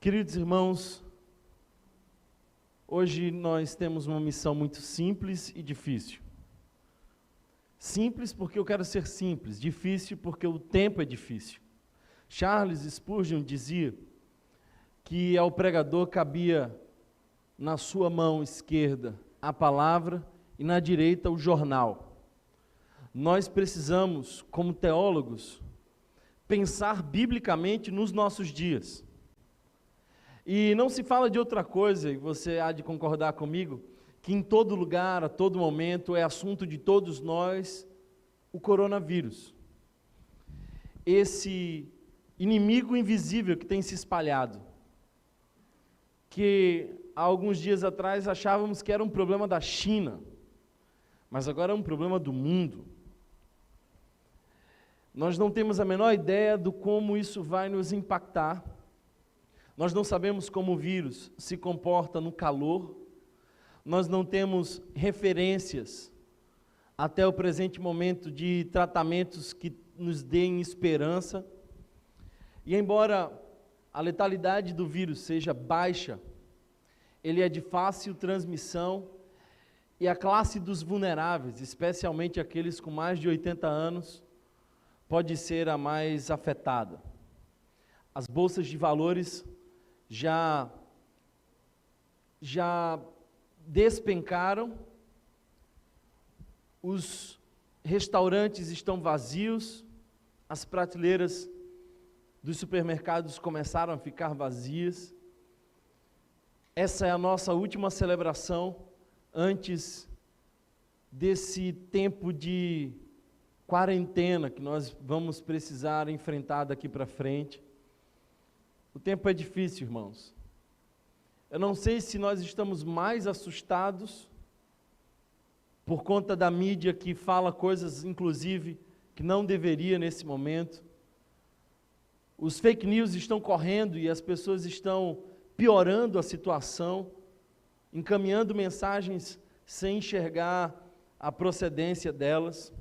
Queridos irmãos, hoje nós temos uma missão muito simples e difícil. Simples porque eu quero ser simples, difícil porque o tempo é difícil. Charles Spurgeon dizia que ao pregador cabia na sua mão esquerda a palavra e na direita o jornal. Nós precisamos, como teólogos, pensar biblicamente nos nossos dias. E não se fala de outra coisa, e você há de concordar comigo, que em todo lugar, a todo momento, é assunto de todos nós o coronavírus. Esse inimigo invisível que tem se espalhado, que há alguns dias atrás achávamos que era um problema da China, mas agora é um problema do mundo. Nós não temos a menor ideia do como isso vai nos impactar. Nós não sabemos como o vírus se comporta no calor, nós não temos referências até o presente momento de tratamentos que nos deem esperança. E embora a letalidade do vírus seja baixa, ele é de fácil transmissão e a classe dos vulneráveis, especialmente aqueles com mais de 80 anos, pode ser a mais afetada. As bolsas de valores já despencaram, os restaurantes estão vazios, as prateleiras dos supermercados começaram a ficar vazias. Essa é a nossa última celebração antes desse tempo de quarentena que nós vamos precisar enfrentar daqui para frente. O tempo é difícil, irmãos. Eu não sei se nós estamos mais assustados por conta da mídia que fala coisas, inclusive, que não deveria nesse momento. Os fake news estão correndo e as pessoas estão piorando a situação, encaminhando mensagens sem enxergar a procedência delas.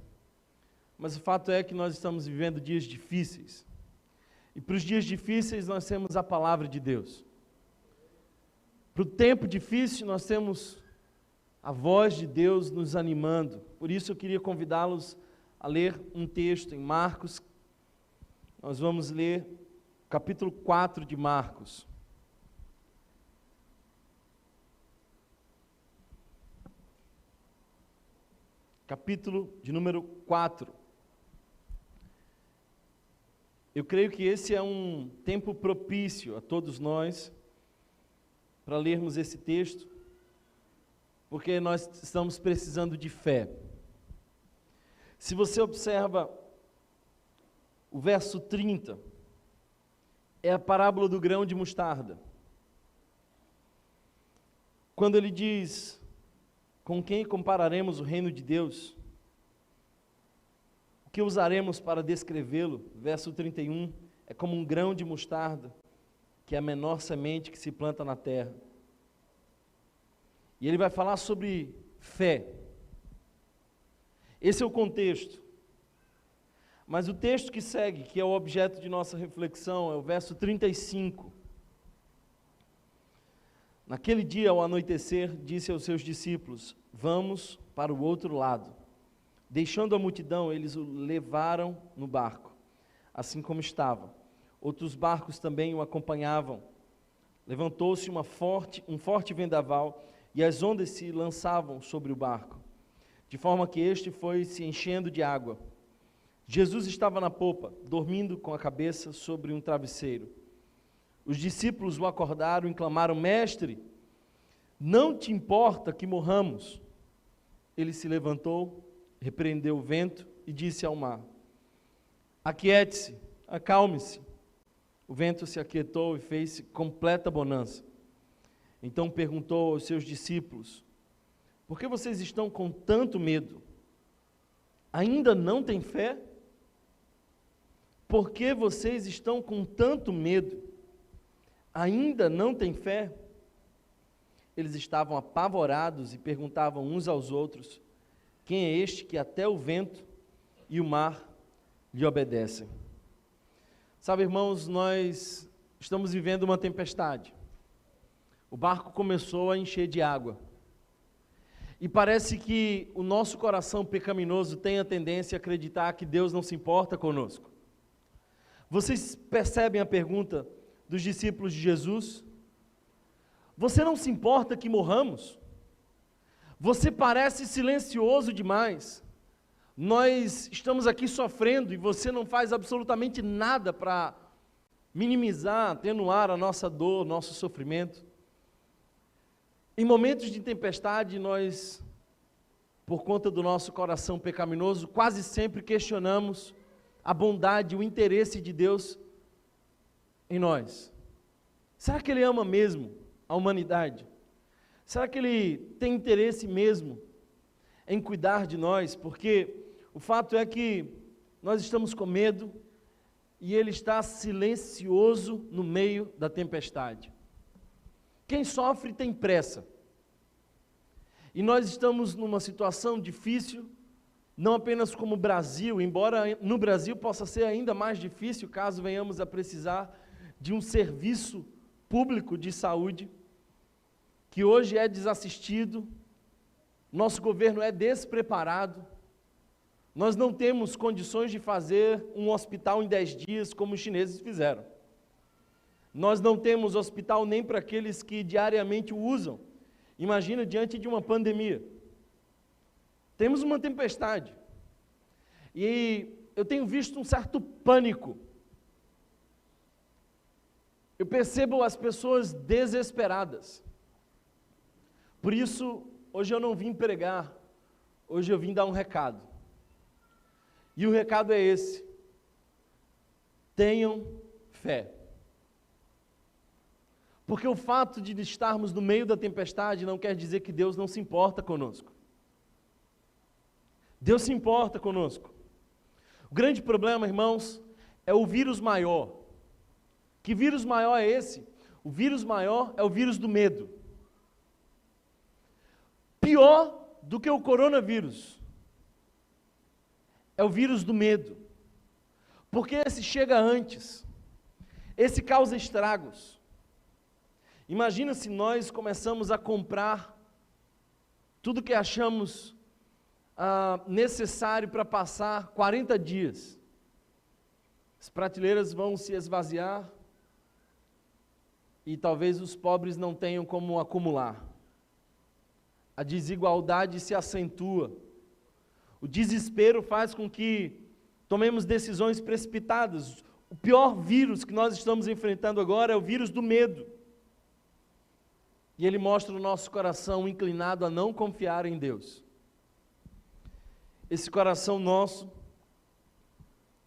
Mas o fato é que nós estamos vivendo dias difíceis. E para os dias difíceis nós temos a palavra de Deus. Para o tempo difícil nós temos a voz de Deus nos animando. Por isso eu queria convidá-los a ler um texto em Marcos. Nós vamos ler capítulo 4 de Marcos. Capítulo de número 4. Eu creio que esse é um tempo propício a todos nós para lermos esse texto, porque nós estamos precisando de fé. Se você observa o verso 30, é a parábola do grão de mostarda. Quando ele diz, com quem compararemos o reino de Deus? O que usaremos para descrevê-lo? Verso 31, é como um grão de mostarda, que é a menor semente que se planta na terra. E ele vai falar sobre fé. Esse é o contexto. Mas o texto que segue, que é o objeto de nossa reflexão, é o verso 35. Naquele dia, ao anoitecer, disse aos seus discípulos, vamos para o outro lado. Deixando a multidão, eles o levaram no barco, assim como estava. Outros barcos também o acompanhavam. Levantou-se um forte vendaval, e as ondas se lançavam sobre o barco, de forma que este foi se enchendo de água. Jesus estava na popa, dormindo com a cabeça sobre um travesseiro. Os discípulos o acordaram e clamaram, mestre, não te importa que morramos? Ele se levantou, repreendeu o vento e disse ao mar, aquiete-se, acalme-se. O vento se aquietou e fez completa bonança. Então perguntou aos seus discípulos, por que vocês estão com tanto medo? Ainda não têm fé? Por que vocês estão com tanto medo? Ainda não têm fé? Eles estavam apavorados e perguntavam uns aos outros, quem é este que até o vento e o mar lhe obedecem? Sabe, irmãos, nós estamos vivendo uma tempestade. O barco começou a encher de água. E parece que o nosso coração pecaminoso tem a tendência a acreditar que Deus não se importa conosco. Vocês percebem a pergunta dos discípulos de Jesus? Você não se importa que morramos? Você parece silencioso demais. Nós estamos aqui sofrendo e você não faz absolutamente nada para minimizar, atenuar a nossa dor, nosso sofrimento. Em momentos de tempestade, nós, por conta do nosso coração pecaminoso, quase sempre questionamos a bondade, o interesse de Deus em nós. Será que Ele ama mesmo a humanidade? Será que Ele tem interesse mesmo em cuidar de nós? Porque o fato é que nós estamos com medo e Ele está silencioso no meio da tempestade. Quem sofre tem pressa. E nós estamos numa situação difícil, não apenas como Brasil, embora no Brasil possa ser ainda mais difícil caso venhamos a precisar de um serviço público de saúde, que hoje é desassistido, nosso governo é despreparado, nós não temos condições de fazer um hospital em 10 dias como os chineses fizeram. Nós não temos hospital nem para aqueles que diariamente o usam. Imagina diante de uma pandemia. Temos uma tempestade. E eu tenho visto um certo pânico. Eu percebo as pessoas desesperadas. Por isso, hoje eu não vim pregar, hoje eu vim dar um recado. E o recado é esse: tenham fé. Porque o fato de estarmos no meio da tempestade não quer dizer que Deus não se importa conosco. Deus se importa conosco. O grande problema, irmãos, é o vírus maior. Que vírus maior é esse? O vírus maior é o vírus do medo. Pior do que o coronavírus é o vírus do medo. Porque esse chega antes. Esse causa estragos. Imagina se nós começamos a comprar tudo que achamos necessário para passar 40 dias. As prateleiras vão se esvaziar e talvez os pobres não tenham como acumular. A desigualdade se acentua. O desespero faz com que tomemos decisões precipitadas. O pior vírus que nós estamos enfrentando agora é o vírus do medo. E ele mostra o nosso coração inclinado a não confiar em Deus. Esse coração nosso,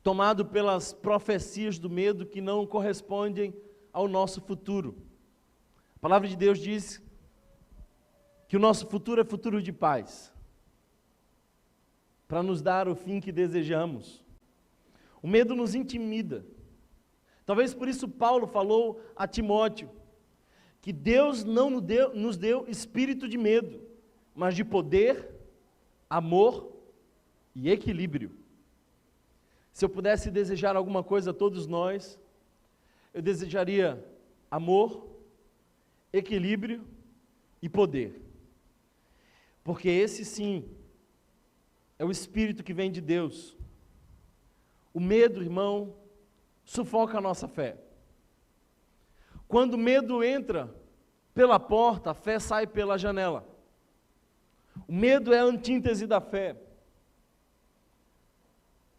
tomado pelas profecias do medo que não correspondem ao nosso futuro. A palavra de Deus diz que o nosso futuro é futuro de paz, para nos dar o fim que desejamos. O medo nos intimida. Talvez por isso Paulo falou a Timóteo, que Deus não nos deu espírito de medo, mas de poder, amor e equilíbrio. Se eu pudesse desejar alguma coisa a todos nós, eu desejaria amor, equilíbrio e poder. Porque esse sim é o espírito que vem de Deus. O medo, irmão, sufoca a nossa fé. Quando o medo entra pela porta, a fé sai pela janela. O medo é a antítese da fé.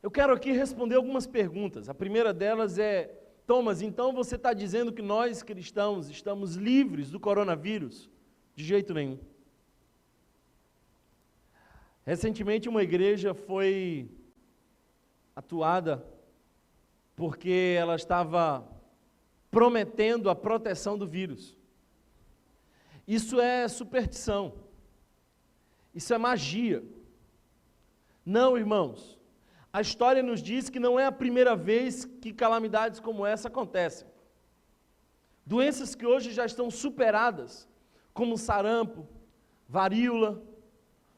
Eu quero aqui responder algumas perguntas. A primeira delas é: Thomas, então você está dizendo que nós cristãos estamos livres do coronavírus? De jeito nenhum. Recentemente uma igreja foi atuada porque ela estava prometendo a proteção do vírus. Isso é superstição. Isso é magia. Não, irmãos. A história nos diz que não é a primeira vez que calamidades como essa acontecem. Doenças que hoje já estão superadas, como sarampo, varíola,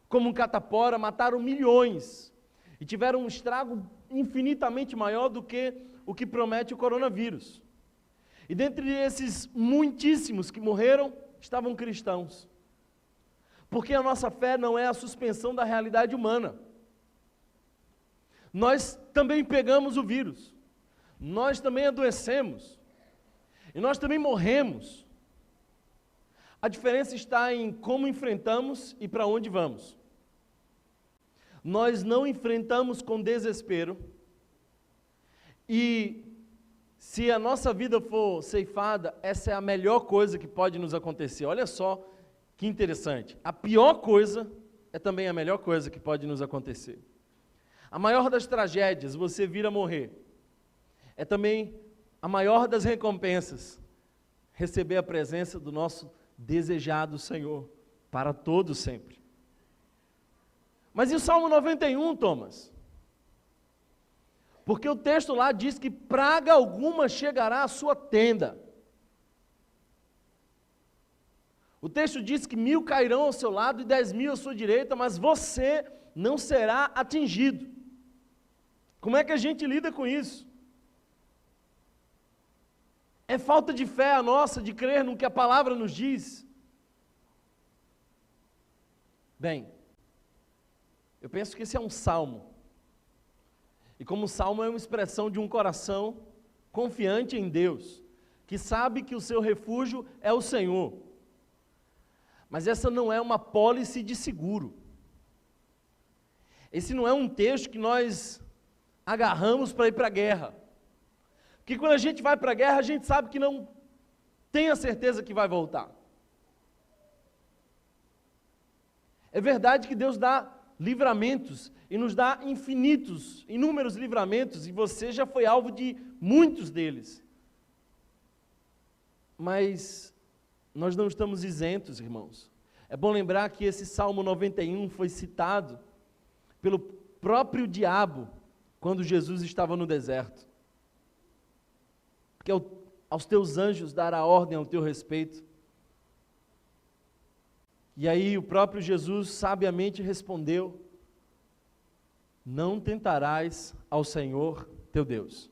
como catapora, mataram milhões e tiveram um estrago infinitamente maior do que o que promete o coronavírus. E dentre esses muitíssimos que morreram, estavam cristãos. Porque a nossa fé não é a suspensão da realidade humana. Nós também pegamos o vírus. Nós também adoecemos. E nós também morremos. A diferença está em como enfrentamos e para onde vamos. Nós não enfrentamos com desespero. E se a nossa vida for ceifada, essa é a melhor coisa que pode nos acontecer. Olha só que interessante. A pior coisa é também a melhor coisa que pode nos acontecer. A maior das tragédias, você vir a morrer, é também a maior das recompensas, receber a presença do nosso desejado Senhor, para todos sempre. Mas e o Salmo 91, Thomas? Porque o texto lá diz que praga alguma chegará à sua tenda. O texto diz que 1000 cairão ao seu lado e 10.000 à sua direita, mas você não será atingido. Como é que a gente lida com isso? É falta de fé a nossa, de crer no que a palavra nos diz? Bem, eu penso que esse é um salmo. E como salmo é uma expressão de um coração confiante em Deus, que sabe que o seu refúgio é o Senhor. Mas essa não é uma pólice de seguro. Esse não é um texto que nós agarramos para ir para a guerra. Porque quando a gente vai para a guerra, a gente sabe que não tem a certeza que vai voltar. É verdade que Deus dá livramentos e nos dá inúmeros livramentos, e você já foi alvo de muitos deles. Mas nós não estamos isentos, irmãos. É bom lembrar que esse Salmo 91 foi citado pelo próprio diabo quando Jesus estava no deserto. Porque aos teus anjos dará ordem ao teu respeito. E aí o próprio Jesus sabiamente respondeu: não tentarás ao Senhor teu Deus.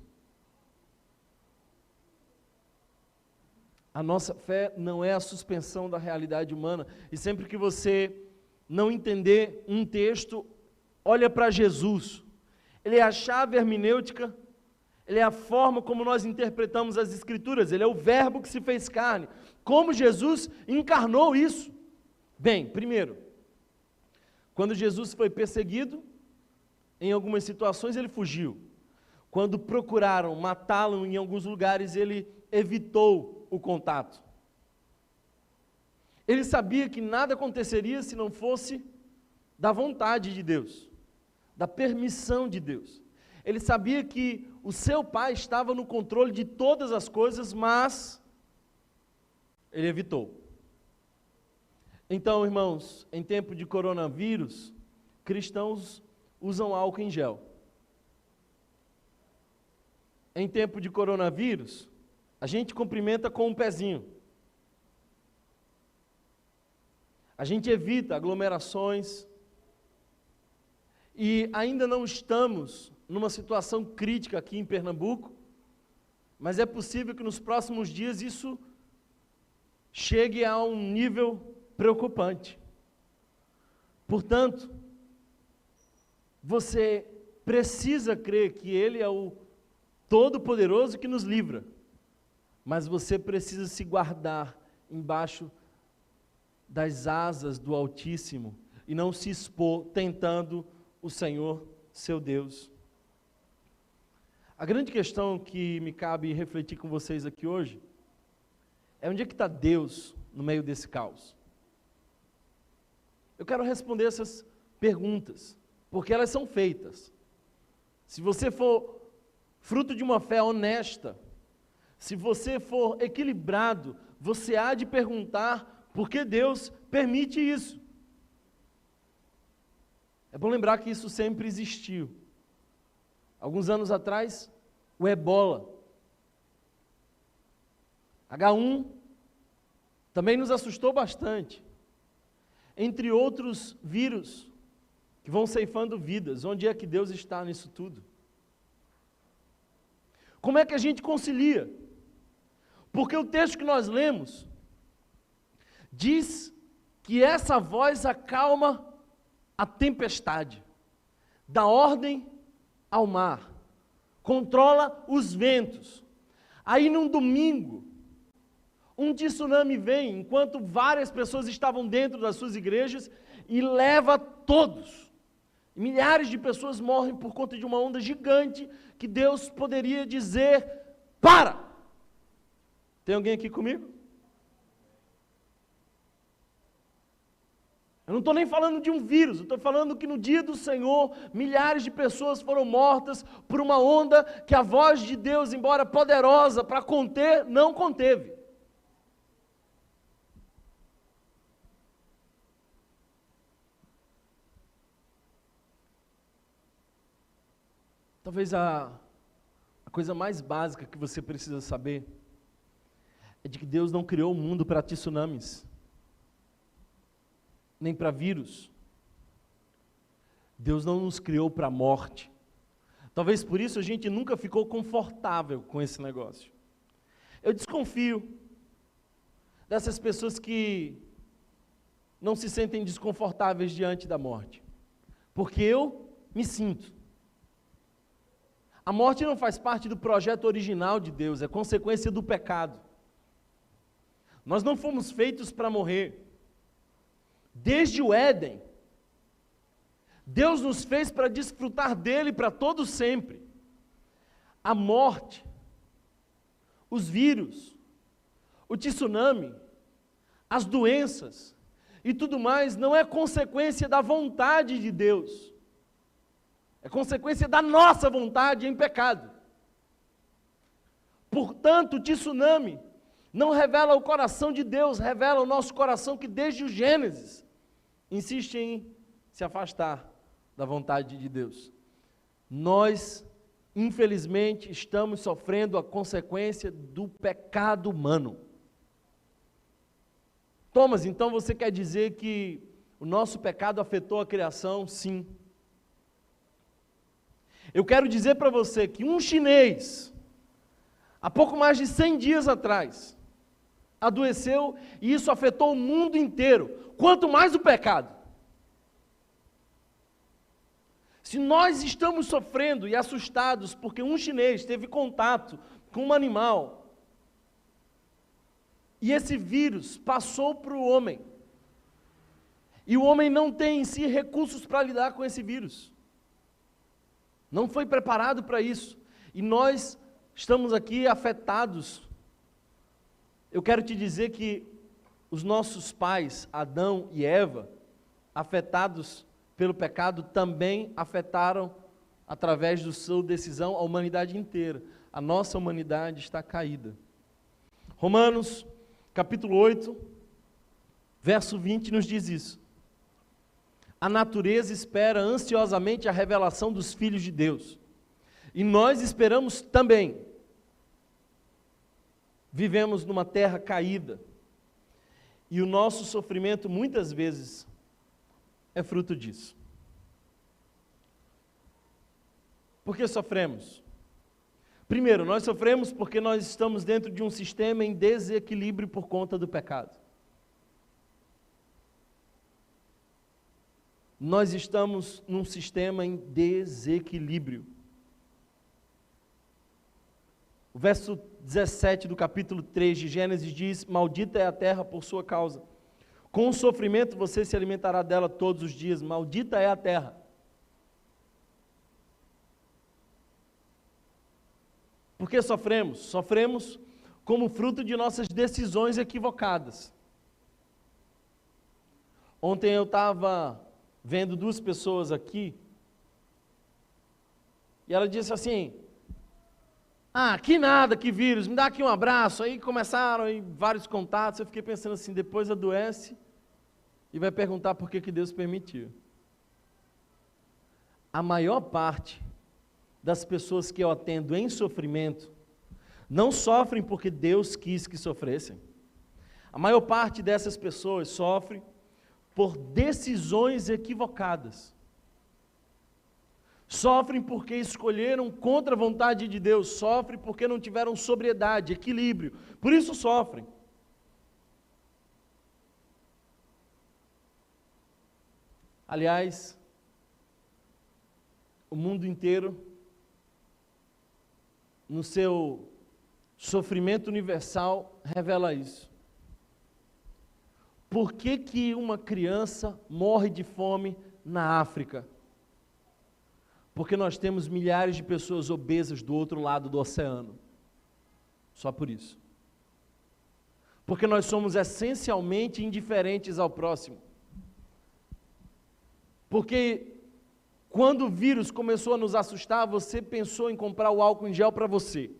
A nossa fé não é a suspensão da realidade humana. E sempre que você não entender um texto, olha para Jesus. Ele é a chave hermenêutica, ele é a forma como nós interpretamos as Escrituras, ele é o verbo que se fez carne. Como Jesus encarnou isso? Bem, primeiro, quando Jesus foi perseguido, em algumas situações ele fugiu. Quando procuraram matá-lo em alguns lugares, ele evitou o contato. Ele sabia que nada aconteceria se não fosse da vontade de Deus, da permissão de Deus. Ele sabia que o seu Pai estava no controle de todas as coisas, mas ele evitou. Então, irmãos, em tempo de coronavírus, cristãos usam álcool em gel. Em tempo de coronavírus, a gente cumprimenta com um pezinho. A gente evita aglomerações. E ainda não estamos numa situação crítica aqui em Pernambuco, mas é possível que nos próximos dias isso chegue a um nível preocupante. Portanto, você precisa crer que Ele é o Todo-Poderoso que nos livra, mas você precisa se guardar embaixo das asas do Altíssimo e não se expor tentando o Senhor, seu Deus. A grande questão que me cabe refletir com vocês aqui hoje é onde é que está Deus no meio desse caos? Eu quero responder essas perguntas, porque elas são feitas. Se você for fruto de uma fé honesta, se você for equilibrado, você há de perguntar por que Deus permite isso. É bom lembrar que isso sempre existiu. Alguns anos atrás, o Ebola, H1, também nos assustou bastante. Entre outros vírus que vão ceifando vidas. Onde é que Deus está nisso tudo? Como é que a gente concilia? Porque o texto que nós lemos diz que essa voz acalma a tempestade, dá ordem ao mar, controla os ventos. Aí num domingo, um tsunami vem, enquanto várias pessoas estavam dentro das suas igrejas, e leva todos. Milhares de pessoas morrem por conta de uma onda gigante, que Deus poderia dizer, para! Tem alguém aqui comigo? Eu não estou nem falando de um vírus, eu estou falando que no dia do Senhor, milhares de pessoas foram mortas por uma onda que a voz de Deus, embora poderosa para conter, não conteve. Talvez a coisa mais básica que você precisa saber é de que Deus não criou o mundo para tsunamis, nem para vírus. Deus não nos criou para a morte. Talvez por isso a gente nunca ficou confortável com esse negócio. Eu desconfio dessas pessoas que não se sentem desconfortáveis diante da morte, porque eu me sinto. A morte não faz parte do projeto original de Deus, é consequência do pecado. Nós não fomos feitos para morrer. Desde o Éden, Deus nos fez para desfrutar dele para todo sempre. A morte, os vírus, o tsunami, as doenças e tudo mais não é consequência da vontade de Deus. É consequência da nossa vontade em pecado. Portanto, o tsunami não revela o coração de Deus, revela o nosso coração que desde o Gênesis insiste em se afastar da vontade de Deus. Nós, infelizmente, estamos sofrendo a consequência do pecado humano. Thomas, então você quer dizer que o nosso pecado afetou a criação? Sim. Eu quero dizer para você que um chinês, há pouco mais de 100 dias atrás, adoeceu e isso afetou o mundo inteiro, quanto mais o pecado. Se nós estamos sofrendo e assustados porque um chinês teve contato com um animal e esse vírus passou para o homem, e o homem não tem em si recursos para lidar com esse vírus, não foi preparado para isso, e nós estamos aqui afetados. Eu quero te dizer que os nossos pais, Adão e Eva, afetados pelo pecado, também afetaram, através da sua decisão, a humanidade inteira. A nossa humanidade está caída. Romanos, capítulo 8, verso 20, nos diz isso. A natureza espera ansiosamente a revelação dos filhos de Deus. E nós esperamos também. Vivemos numa terra caída. E o nosso sofrimento, muitas vezes, é fruto disso. Por que sofremos? Primeiro, nós sofremos porque nós estamos dentro de um sistema em desequilíbrio por conta do pecado. Nós estamos num sistema em desequilíbrio. O verso 17 do capítulo 3 de Gênesis diz: maldita é a terra por sua causa. Com o sofrimento você se alimentará dela todos os dias. Maldita é a terra. Por que sofremos? Sofremos como fruto de nossas decisões equivocadas. Ontem eu estava vendo duas pessoas aqui, e ela disse assim: que nada, que vírus, me dá aqui um abraço. Aí começaram aí vários contatos, eu fiquei pensando assim, depois adoece e vai perguntar por que Deus permitiu. A maior parte das pessoas que eu atendo em sofrimento, não sofrem porque Deus quis que sofressem. A maior parte dessas pessoas sofre por decisões equivocadas. Sofrem porque escolheram contra a vontade de Deus, sofrem porque não tiveram sobriedade, equilíbrio, por isso sofrem. Aliás, o mundo inteiro, no seu sofrimento universal, revela isso. Por que que uma criança morre de fome na África? Porque nós temos milhares de pessoas obesas do outro lado do oceano. Só por isso. Porque nós somos essencialmente indiferentes ao próximo. Porque quando o vírus começou a nos assustar, você pensou em comprar o álcool em gel para você.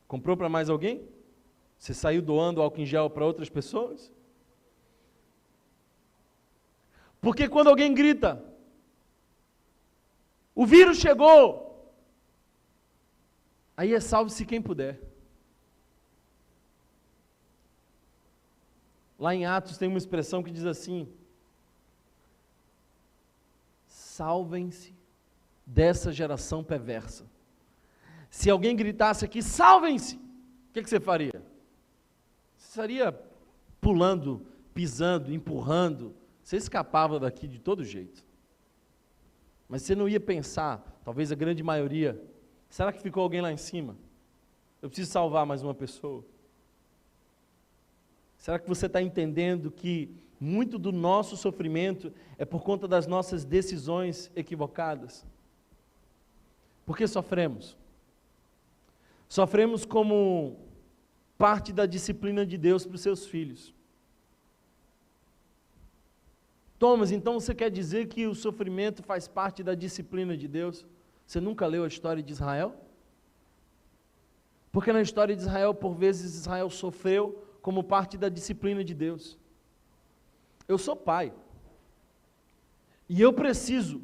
Comprou para mais alguém? Você saiu doando álcool em gel para outras pessoas? Porque quando alguém grita, o vírus chegou, aí é salve-se quem puder. Lá em Atos tem uma expressão que diz assim: salvem-se dessa geração perversa. Se alguém gritasse aqui, salvem-se, o que você faria? Você estaria pulando, pisando, empurrando, você escapava daqui de todo jeito. Mas você não ia pensar, talvez a grande maioria, será que ficou alguém lá em cima? Eu preciso salvar mais uma pessoa. Será que você está entendendo que muito do nosso sofrimento é por conta das nossas decisões equivocadas? Por que sofremos? Sofremos como parte da disciplina de Deus para os seus filhos. Thomas, então você quer dizer que o sofrimento faz parte da disciplina de Deus? Você nunca leu a história de Israel? Porque na história de Israel, por vezes, Israel sofreu como parte da disciplina de Deus. Eu sou pai. E eu preciso,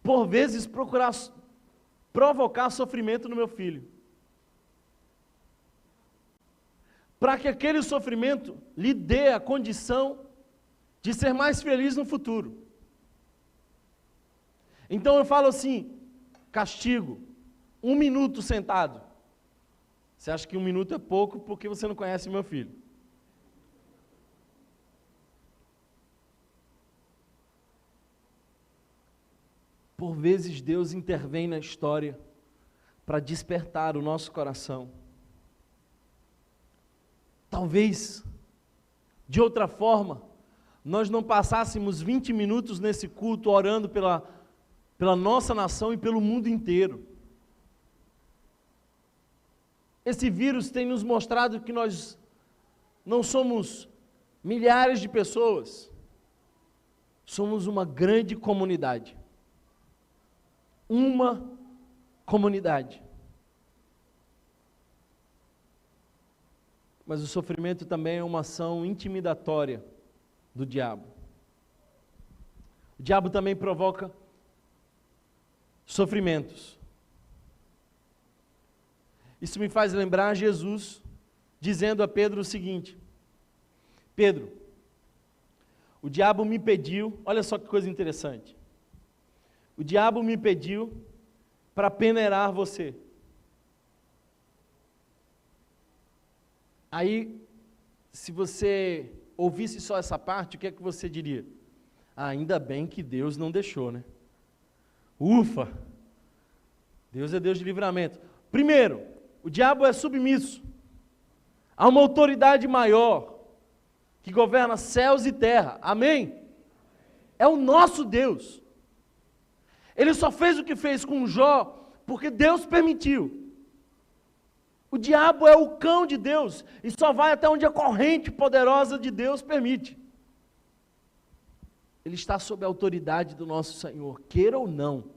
por vezes, provocar sofrimento no meu filho. Para que aquele sofrimento lhe dê a condição de ser mais feliz no futuro. Então eu falo assim, castigo, 1 minuto sentado. Você acha que 1 minuto é pouco porque você não conhece meu filho. Por vezes Deus intervém na história para despertar o nosso coração. Talvez, de outra forma, nós não passássemos 20 minutos nesse culto orando pela nossa nação e pelo mundo inteiro. Esse vírus tem nos mostrado que nós não somos milhares de pessoas, somos uma grande comunidade. Uma comunidade. Mas o sofrimento também é uma ação intimidatória do diabo. O diabo também provoca sofrimentos. Isso me faz lembrar Jesus dizendo a Pedro o seguinte: Pedro, o diabo me pediu, olha só que coisa interessante, o diabo me pediu para peneirar você. Aí, se você ouvisse só essa parte, o que é que você diria? Ah, ainda bem que Deus não deixou, né? Ufa! Deus é Deus de livramento. Primeiro, o diabo é submisso a uma autoridade maior que governa céus e terra. Amém? É o nosso Deus. Ele só fez o que fez com Jó porque Deus permitiu. O diabo é o cão de Deus e só vai até onde a corrente poderosa de Deus permite. Ele está sob a autoridade do nosso Senhor, queira ou não.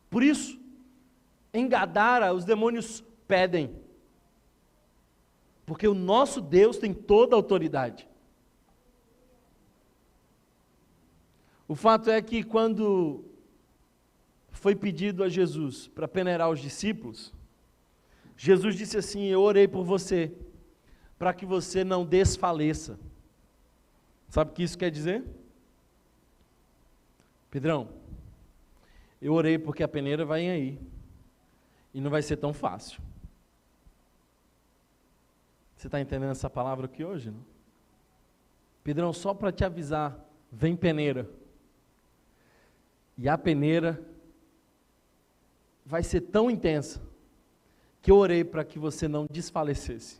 Por isso, em Gadara, os demônios pedem. Porque o nosso Deus tem toda a autoridade. O fato é que quando foi pedido a Jesus para peneirar os discípulos, Jesus disse assim: eu orei por você, para que você não desfaleça. Sabe o que isso quer dizer? Pedrão, Eu orei porque a peneira vai aí. E não vai ser tão fácil. Você está entendendo essa palavra aqui hoje? Não? Pedrão, só para te avisar, vem peneira. E a peneira vai ser tão intensa que eu orei para que você não desfalecesse.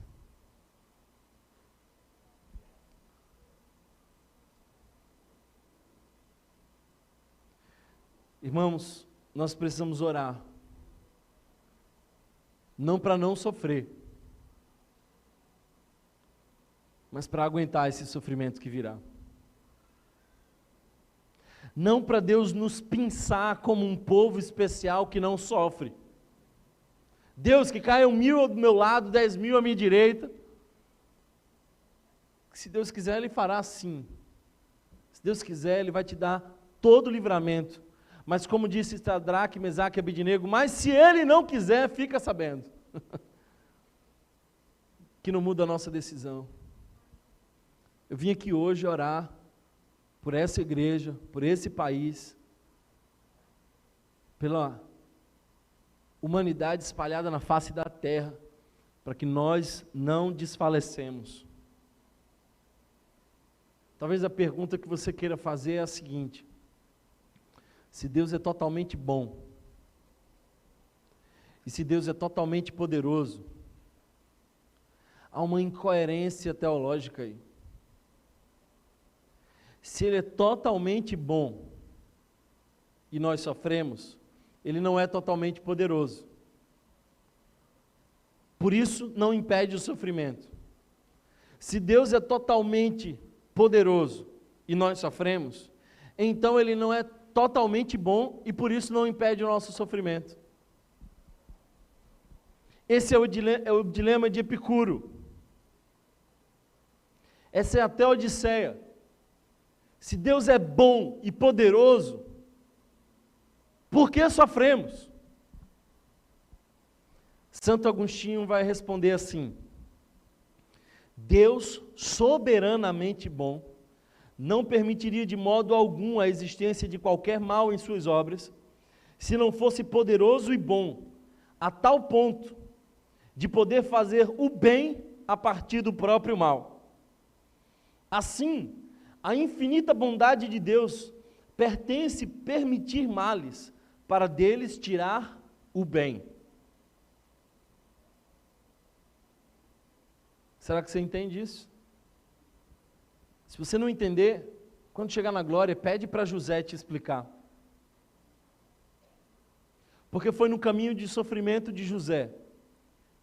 Irmãos, nós precisamos orar. Não para não sofrer, mas para aguentar esse sofrimento que virá. Não para Deus nos pinçar como um povo especial que não sofre. Deus, que caiam 1000 do meu lado, 10.000 à minha direita. Se Deus quiser, Ele fará assim. Se Deus quiser, Ele vai te dar todo o livramento. Mas como disse Sadraque, Mesaque e Abednego, mas se Ele não quiser, fica sabendo. Que não muda a nossa decisão. Eu vim aqui hoje orar por essa igreja, por esse país, pela humanidade espalhada na face da terra, para que nós não desfalecemos. Talvez a pergunta que você queira fazer é a seguinte: se Deus é totalmente bom, e se Deus é totalmente poderoso, há uma incoerência teológica aí. Se Ele é totalmente bom, e nós sofremos, Ele não é totalmente poderoso. Por isso, não impede o sofrimento. Se Deus é totalmente poderoso, e nós sofremos, então Ele não é totalmente bom e por isso não impede o nosso sofrimento. Esse é o dilema de Epicuro. Essa é a Teodiceia. Se Deus é bom e poderoso, por que sofremos? Santo Agostinho vai responder assim: Deus, soberanamente bom, não permitiria de modo algum a existência de qualquer mal em suas obras, se não fosse poderoso e bom, a tal ponto de poder fazer o bem a partir do próprio mal. Assim, a infinita bondade de Deus pertence permitir males, para deles tirar o bem. Será que você entende isso? Se você não entender, quando chegar na glória, pede para José te explicar. Porque foi no caminho de sofrimento de José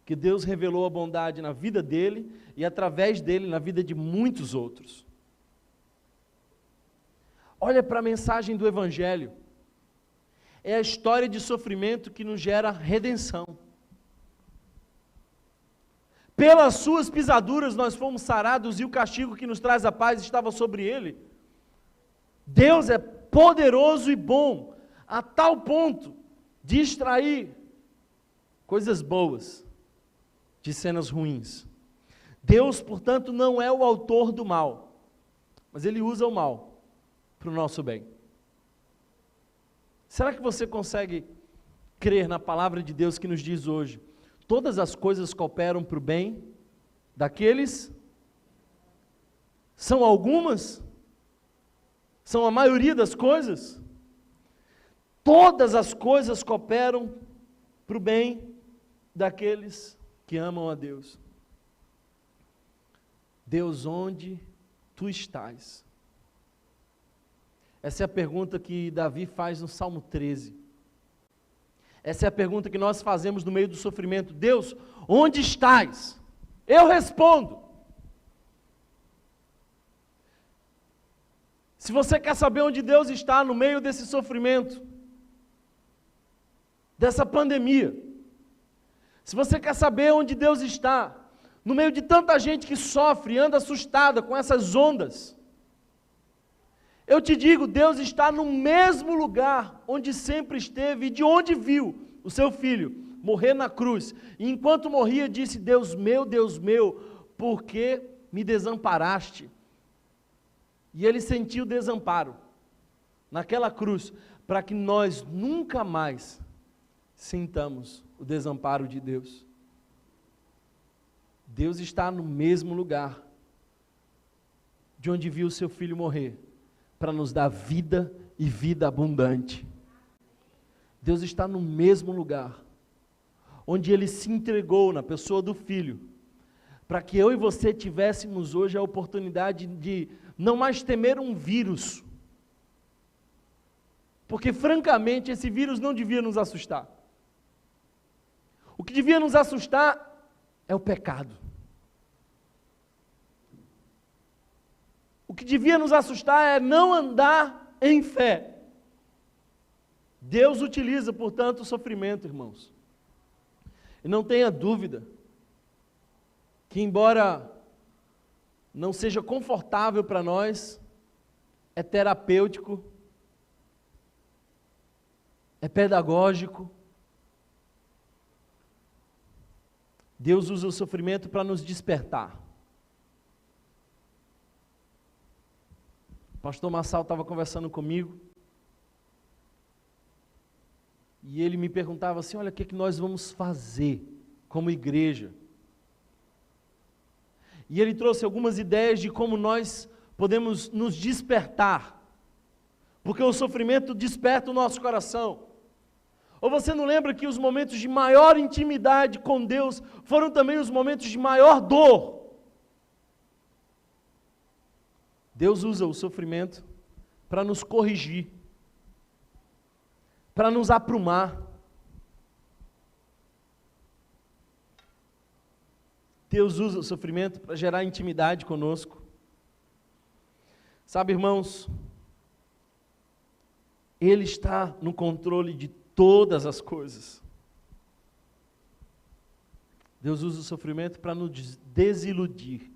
que Deus revelou a bondade na vida dele e através dele na vida de muitos outros. Olha para a mensagem do Evangelho. É a história de sofrimento que nos gera redenção. Pelas suas pisaduras nós fomos sarados e o castigo que nos traz a paz estava sobre ele. Deus é poderoso e bom, a tal ponto de extrair coisas boas de cenas ruins. Deus, portanto, não é o autor do mal, mas Ele usa o mal para o nosso bem. Será que você consegue crer na palavra de Deus que nos diz hoje: todas as coisas cooperam para o bem daqueles? São algumas? São a maioria das coisas? Todas as coisas cooperam para o bem daqueles que amam a Deus. Deus, onde tu estás? Essa é a pergunta que Davi faz no Salmo 13. Essa é a pergunta que nós fazemos no meio do sofrimento. Deus, onde estás? Eu respondo. Se você quer saber onde Deus está no meio desse sofrimento, dessa pandemia, se você quer saber onde Deus está, no meio de tanta gente que sofre e anda assustada com essas ondas, eu te digo, Deus está no mesmo lugar onde sempre esteve e de onde viu o seu filho morrer na cruz. E enquanto morria, disse: Deus meu, por que me desamparaste? E ele sentiu desamparo naquela cruz, para que nós nunca mais sintamos o desamparo de Deus. Deus está no mesmo lugar de onde viu o seu Filho morrer, para nos dar vida e vida abundante. Deus está no mesmo lugar, onde Ele se entregou na pessoa do Filho, para que eu e você tivéssemos hoje a oportunidade de não mais temer um vírus, porque francamente esse vírus não devia nos assustar. O que devia nos assustar é o pecado. O que devia nos assustar é não andar em fé. Deus utiliza, portanto, o sofrimento, irmãos. E não tenha dúvida que, embora não seja confortável para nós, é terapêutico, é pedagógico. Deus usa o sofrimento para nos despertar. O pastor Marçal estava conversando comigo, e ele me perguntava assim, olha, o que nós vamos fazer como igreja? E ele trouxe algumas ideias de como nós podemos nos despertar, porque o sofrimento desperta o nosso coração. Ou você não lembra que os momentos de maior intimidade com Deus foram também os momentos de maior dor? Deus usa o sofrimento para nos corrigir, para nos aprumar. Deus usa o sofrimento para gerar intimidade conosco. Sabe, irmãos, Ele está no controle de todas as coisas. Deus usa o sofrimento para nos desiludir.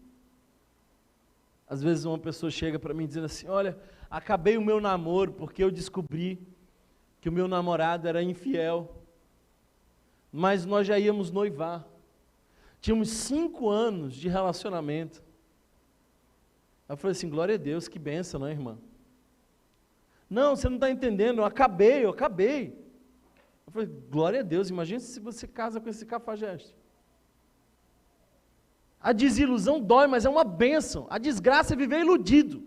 Às vezes uma pessoa chega para mim dizendo assim, olha, acabei o meu namoro porque eu descobri que o meu namorado era infiel, mas nós já íamos noivar. Tínhamos 5 anos de relacionamento. Eu falei assim, glória a Deus, que bênção, não é, irmã? Não, você não está entendendo, eu acabei. Eu falei, glória a Deus, imagina se você casa com esse cafajeste. A desilusão dói, mas é uma bênção. A desgraça é viver iludido.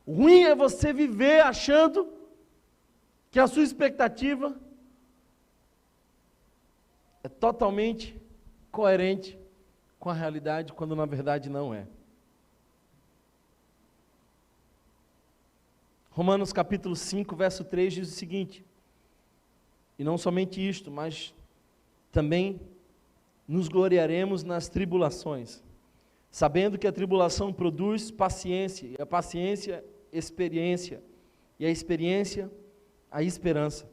O ruim é você viver achando que a sua expectativa é totalmente coerente com a realidade, quando na verdade não é. Romanos capítulo 5, verso 3 diz o seguinte, e não somente isto, mas também nos gloriaremos nas tribulações, sabendo que a tribulação produz paciência, e a paciência, experiência, e a experiência, a esperança.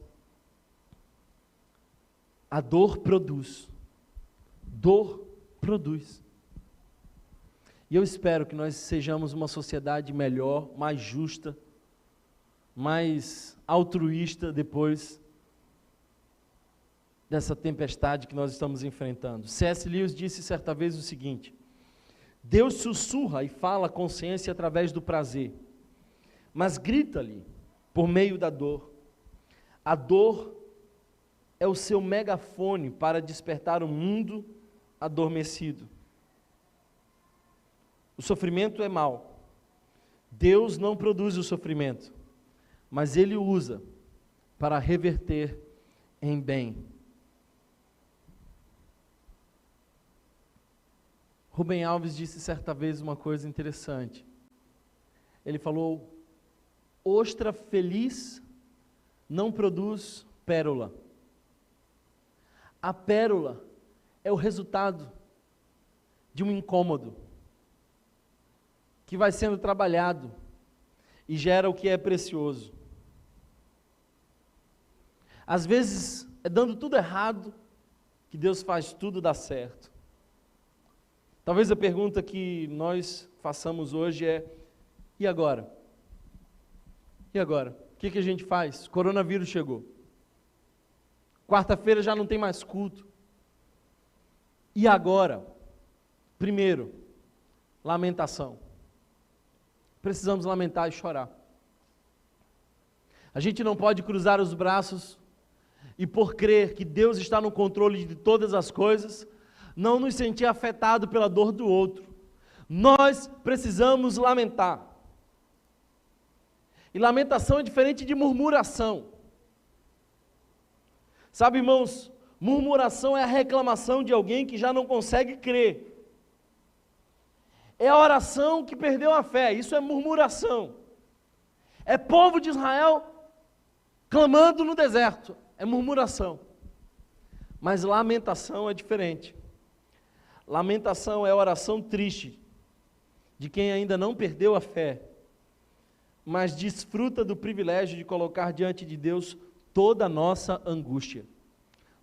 A dor produz. Dor produz. E eu espero que nós sejamos uma sociedade melhor, mais justa, mais altruísta depois dessa tempestade que nós estamos enfrentando. C.S. Lewis disse certa vez o seguinte, Deus sussurra e fala a consciência através do prazer, mas grita-lhe por meio da dor. A dor é o seu megafone para despertar o mundo adormecido. O sofrimento é mau. Deus não produz o sofrimento, mas Ele o usa para reverter em bem. Rubem Alves disse certa vez uma coisa interessante. Ele falou, ostra feliz não produz pérola. A pérola é o resultado de um incômodo que vai sendo trabalhado e gera o que é precioso. Às vezes é dando tudo errado que Deus faz tudo dar certo. Talvez a pergunta que nós façamos hoje é, e agora? E agora? O que a gente faz? Coronavírus chegou. Quarta-feira já não tem mais culto. E agora? Primeiro, lamentação. Precisamos lamentar e chorar. A gente não pode cruzar os braços e, por crer que Deus está no controle de todas as coisas, não nos sentir afetado pela dor do outro. Nós precisamos lamentar. E lamentação é diferente de murmuração. Sabe, irmãos, murmuração é a reclamação de alguém que já não consegue crer. É a oração que perdeu a fé, isso é murmuração. É povo de Israel clamando no deserto, é murmuração. Mas lamentação é diferente. Lamentação é a oração triste de quem ainda não perdeu a fé, mas desfruta do privilégio de colocar diante de Deus toda a nossa angústia.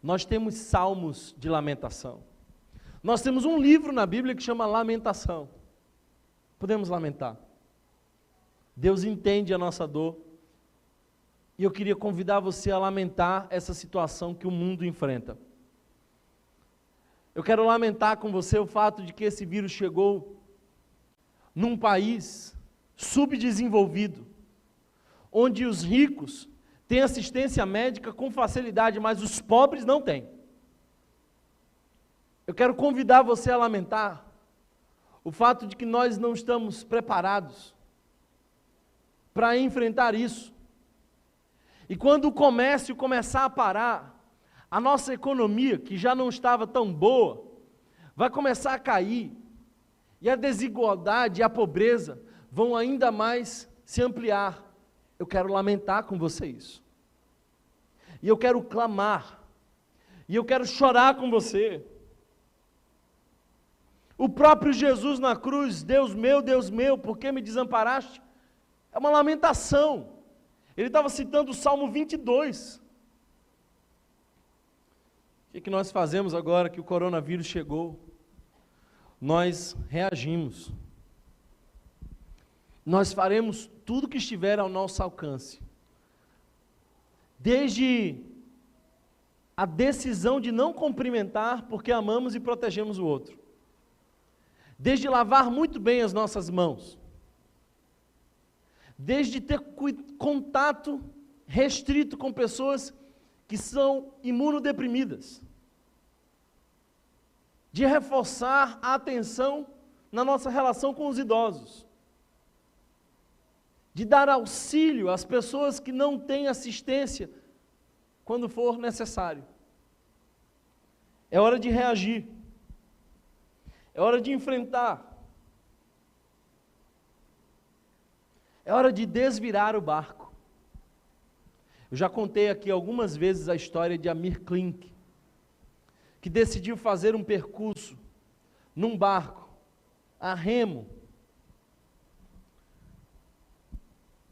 Nós temos salmos de lamentação. Nós temos um livro na Bíblia que chama Lamentação. Podemos lamentar. Deus entende a nossa dor. E eu queria convidar você a lamentar essa situação que o mundo enfrenta. Eu quero lamentar com você o fato de que esse vírus chegou num país subdesenvolvido, onde os ricos têm assistência médica com facilidade, mas os pobres não têm. Eu quero convidar você a lamentar o fato de que nós não estamos preparados para enfrentar isso. E quando o comércio começar a parar, a nossa economia, que já não estava tão boa, vai começar a cair, e a desigualdade e a pobreza vão ainda mais se ampliar. Eu quero lamentar com você isso. E eu quero clamar, e eu quero chorar com você. O próprio Jesus na cruz, Deus meu, por que me desamparaste? É uma lamentação. Ele estava citando o Salmo 22. O que nós fazemos agora que o coronavírus chegou? Nós reagimos. Nós faremos tudo que estiver ao nosso alcance. Desde a decisão de não cumprimentar porque amamos e protegemos o outro. Desde lavar muito bem as nossas mãos. Desde ter contato restrito com pessoas que são imunodeprimidas. De reforçar a atenção na nossa relação com os idosos. De dar auxílio às pessoas que não têm assistência quando for necessário. É hora de reagir. É hora de enfrentar. É hora de desvirar o barco. Eu já contei aqui algumas vezes a história de Amir Klink, que decidiu fazer um percurso num barco, a remo,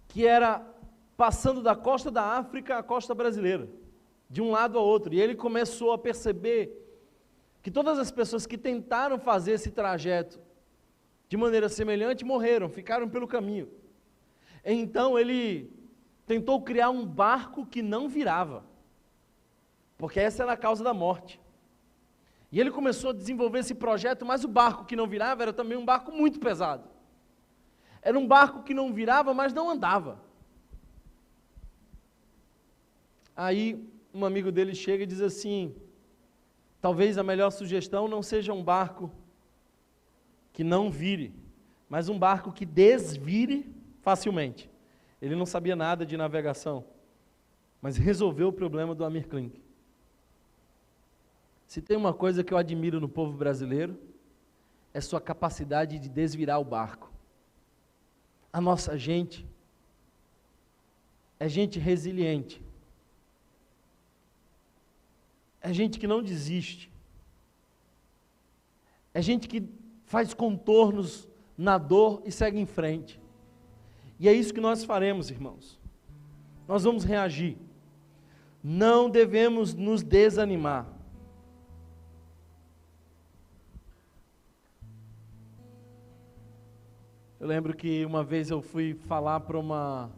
que era passando da costa da África à costa brasileira, de um lado a outro. E ele começou a perceber que todas as pessoas que tentaram fazer esse trajeto de maneira semelhante morreram, ficaram pelo caminho. Então ele tentou criar um barco que não virava, porque essa era a causa da morte. E ele começou a desenvolver esse projeto, mas o barco que não virava era também um barco muito pesado. Era um barco que não virava, mas não andava. Aí um amigo dele chega e diz assim: talvez a melhor sugestão não seja um barco que não vire, mas um barco que desvire facilmente. Ele não sabia nada de navegação, mas resolveu o problema do Amir Klink. Se tem uma coisa que eu admiro no povo brasileiro, é sua capacidade de desvirar o barco. A nossa gente é gente resiliente. É gente que não desiste. É gente que faz contornos na dor e segue em frente. E é isso que nós faremos, irmãos. Nós vamos reagir. Não devemos nos desanimar. Eu lembro que uma vez eu fui falar para um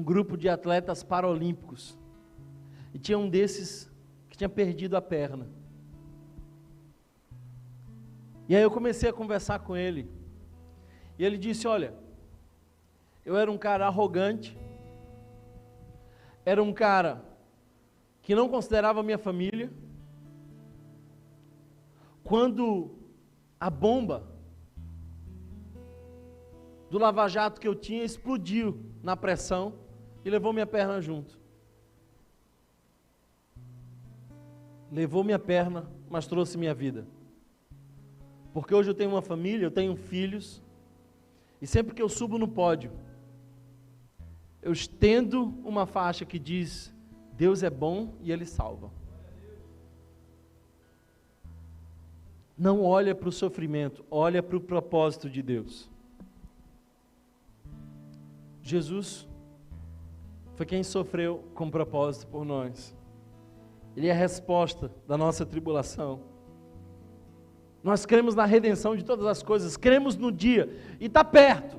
grupo de atletas paralímpicos. E tinha um desses que tinha perdido a perna. E aí eu comecei a conversar com ele. E ele disse: olha, Eu era um cara arrogante, era um cara que não considerava a minha família. Quando a bomba do lava-jato que eu tinha explodiu na pressão e levou minha perna junto. Levou minha perna, mas trouxe minha vida. Porque hoje eu tenho uma família, eu tenho filhos, e sempre que eu subo no pódio, eu estendo uma faixa que diz: Deus é bom e Ele salva. Não olha para o sofrimento, olha para o propósito de Deus. Jesus foi quem sofreu com propósito por nós. Ele é a resposta da nossa tribulação. Nós cremos na redenção de todas as coisas, cremos no dia, e está perto,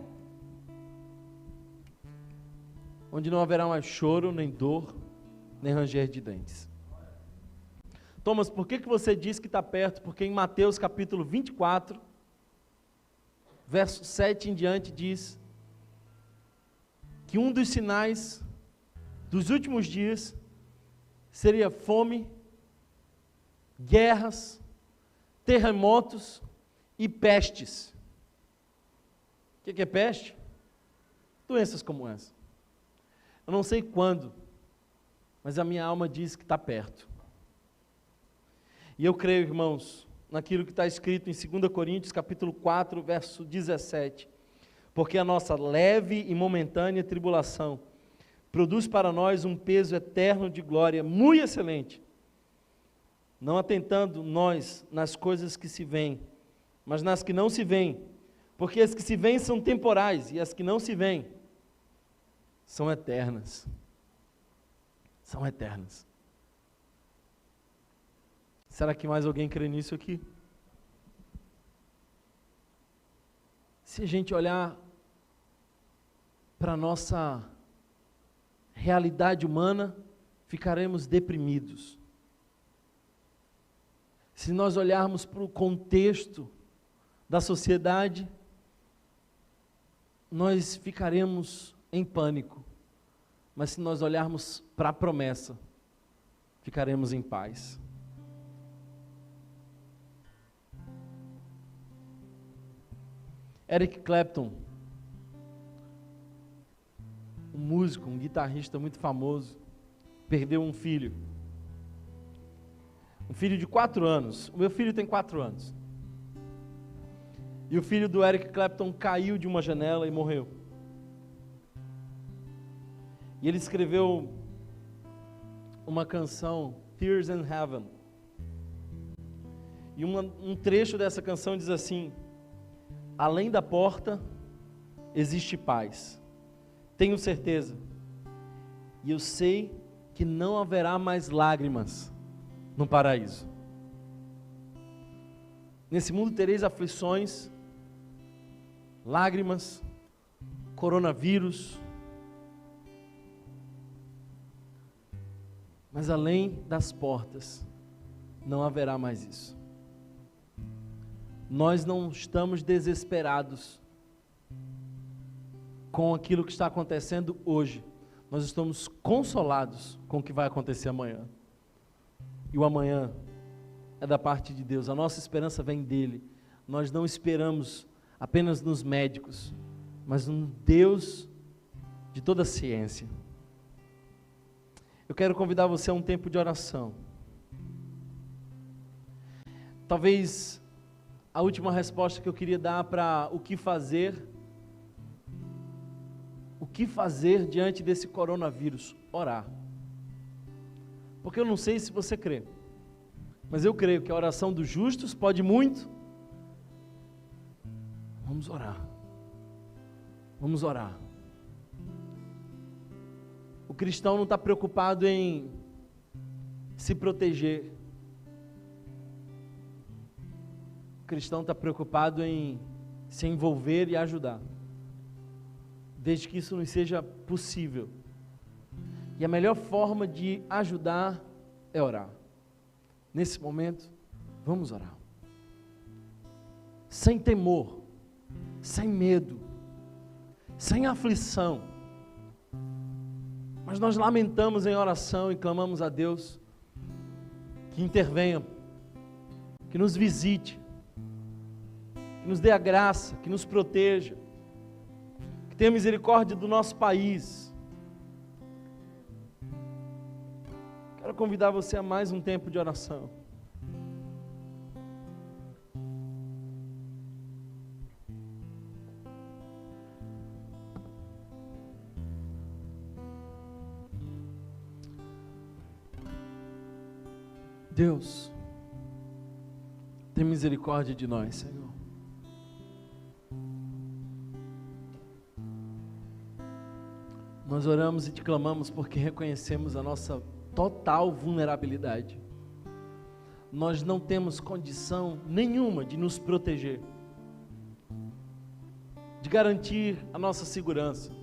onde não haverá mais choro, nem dor, nem ranger de dentes. Thomas, por que você diz que está perto? Porque em Mateus capítulo 24, verso 7 em diante, diz que um dos sinais dos últimos dias seria fome, guerras, terremotos e pestes. O que é peste? Doenças como essa. Eu não sei quando, mas a minha alma diz que está perto. E eu creio, irmãos, naquilo que está escrito em 2 Coríntios capítulo 4, verso 17. Porque a nossa leve e momentânea tribulação produz para nós um peso eterno de glória muito excelente, não atentando nós nas coisas que se veem, mas nas que não se veem, porque as que se veem são temporais, e as que não se veem são eternas. São eternas. Será que mais alguém crê nisso aqui? Se a gente olhar para a nossa realidade humana, ficaremos deprimidos. Se nós olharmos para o contexto da sociedade, nós ficaremos em pânico. Mas se nós olharmos para a promessa, ficaremos em paz. Eric Clapton, um músico, um guitarrista muito famoso, perdeu um filho. Um filho de 4 anos. O meu filho tem 4 anos. E o filho do Eric Clapton caiu de uma janela e morreu. E ele escreveu uma canção, Tears in Heaven. E um trecho dessa canção diz assim: além da porta existe paz. Tenho certeza. E eu sei que não haverá mais lágrimas no paraíso. Nesse mundo tereis aflições, lágrimas, coronavírus. Mas além das portas, não haverá mais isso. Nós não estamos desesperados com aquilo que está acontecendo hoje. Nós estamos consolados com o que vai acontecer amanhã. E o amanhã é da parte de Deus. A nossa esperança vem dele. Nós não esperamos apenas nos médicos, mas no Deus de toda a ciência. Eu quero convidar você a um tempo de oração. Talvez a última resposta que eu queria dar para o que fazer diante desse coronavírus? Orar. Porque eu não sei se você crê, mas eu creio que a oração dos justos pode muito. Vamos orar. Vamos orar. O cristão não está preocupado em se proteger. O cristão está preocupado em se envolver e ajudar, desde que isso não seja possível. E a melhor forma de ajudar é orar. Nesse momento, vamos orar. Sem temor, sem medo, sem aflição. Mas nós lamentamos em oração e clamamos a Deus que intervenha, que nos visite, que nos dê a graça, que nos proteja, que tenha misericórdia do nosso país. Quero convidar você a mais um tempo de oração. Deus, tem misericórdia de nós, Senhor. Nós oramos e te clamamos porque reconhecemos a nossa total vulnerabilidade. Nós não temos condição nenhuma de nos proteger, de garantir a nossa segurança,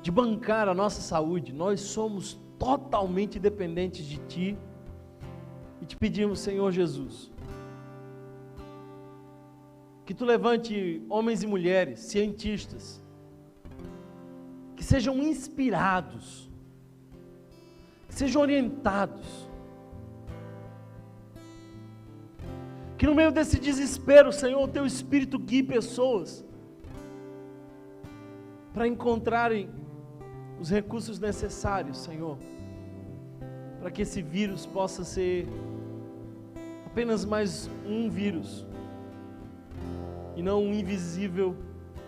de bancar a nossa saúde. Nós somos totalmente dependentes de Ti e te pedimos, Senhor Jesus, que Tu levante homens e mulheres, cientistas, que sejam inspirados, que sejam orientados, que no meio desse desespero, Senhor, o Teu Espírito guie pessoas para encontrarem os recursos necessários, Senhor, para que esse vírus possa ser apenas mais um vírus e não um invisível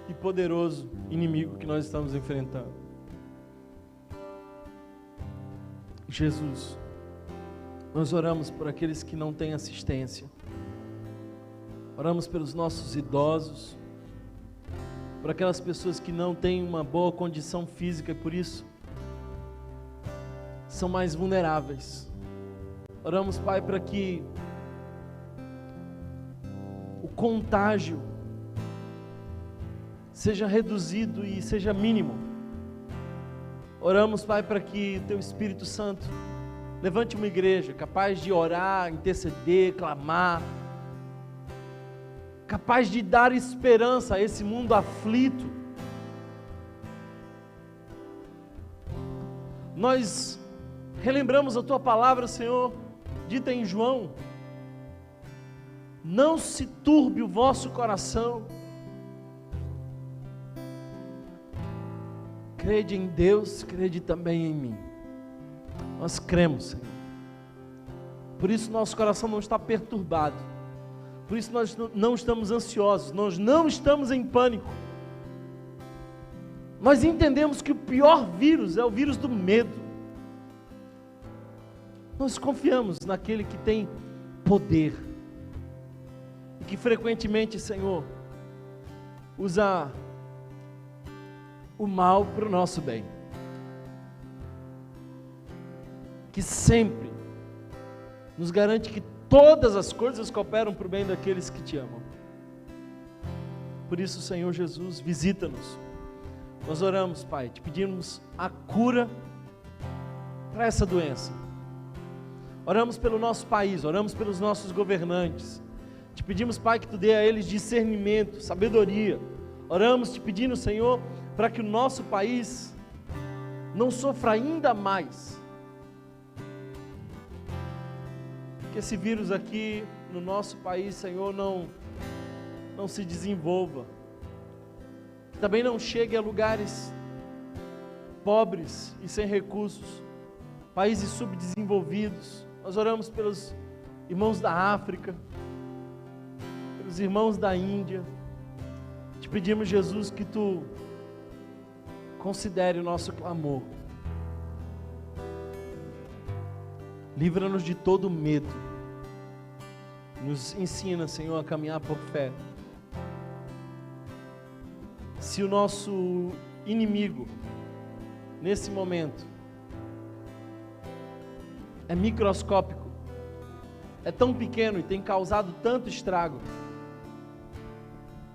e poderoso inimigo que nós estamos enfrentando. Jesus, nós oramos por aqueles que não têm assistência, oramos pelos nossos idosos, por aquelas pessoas que não têm uma boa condição física e por isso são mais vulneráveis. Oramos, Pai, para que o contágio seja reduzido e seja mínimo. Oramos, Pai, para que Teu Espírito Santo levante uma igreja capaz de orar, interceder, clamar, capaz de dar esperança a esse mundo aflito. Nós relembramos a Tua palavra, Senhor, dita em João: não se turbe o vosso coração, crede em Deus, crede também em mim. Nós cremos, Senhor, por isso nosso coração não está perturbado, por isso nós não estamos ansiosos, nós não estamos em pânico. Nós entendemos que o pior vírus é o vírus do medo. Nós confiamos naquele que tem poder e que frequentemente, Senhor, usa o mal para o nosso bem, que sempre nos garante que todas as coisas cooperam para o bem daqueles que Te amam. Por isso, Senhor Jesus, visita-nos. Nós oramos, Pai, Te pedimos a cura para essa doença. Oramos pelo nosso país, oramos pelos nossos governantes. Te pedimos, Pai, que Tu dê a eles discernimento, sabedoria. Oramos Te pedindo, Senhor, para que o nosso país não sofra ainda mais. Que esse vírus aqui no nosso país, Senhor, não se desenvolva. Que também não chegue a lugares pobres e sem recursos, países subdesenvolvidos. Nós oramos pelos irmãos da África, pelos irmãos da Índia. Te pedimos, Jesus, que Tu considere o nosso clamor. Livra-nos de todo medo. Nos ensina, Senhor, a caminhar por fé. Se o nosso inimigo, nesse momento, é microscópico, é tão pequeno e tem causado tanto estrago,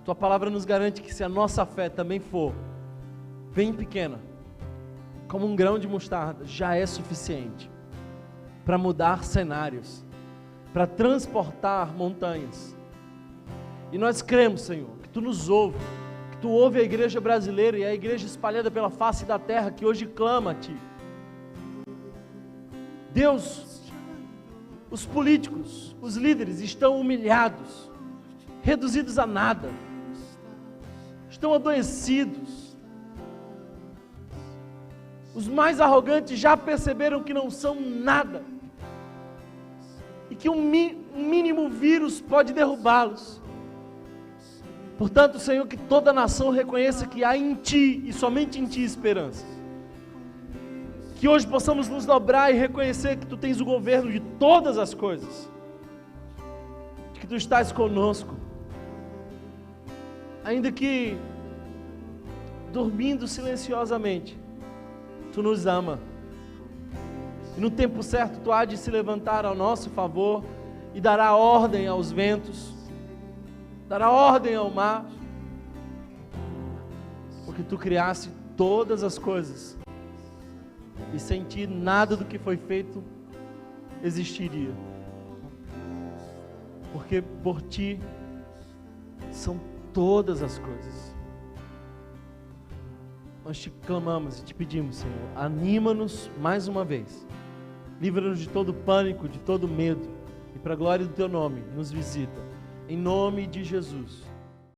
Tua palavra nos garante que se a nossa fé também for bem pequena, como um grão de mostarda, já é suficiente para mudar cenários, para transportar montanhas. E nós cremos, Senhor, que Tu nos ouve, que Tu ouve a igreja brasileira e a igreja espalhada pela face da terra que hoje clama a Ti. Deus, os políticos, os líderes estão humilhados, reduzidos a nada, estão adoecidos. Os mais arrogantes já perceberam que não são nada e que um mínimo vírus pode derrubá-los. Portanto, Senhor, que toda nação reconheça que há em Ti e somente em Ti esperança. Que hoje possamos nos dobrar e reconhecer que Tu tens o governo de todas as coisas, que Tu estás conosco, ainda que dormindo silenciosamente, Tu nos ama, e no tempo certo Tu há de se levantar ao nosso favor e dará ordem aos ventos, dará ordem ao mar, porque Tu criaste todas as coisas, e sem Ti nada do que foi feito existiria, porque por Ti são todas as coisas. Nós Te clamamos e Te pedimos, Senhor, anima-nos mais uma vez, livra-nos de todo pânico, de todo medo, e para a glória do Teu nome, nos visita, em nome de Jesus.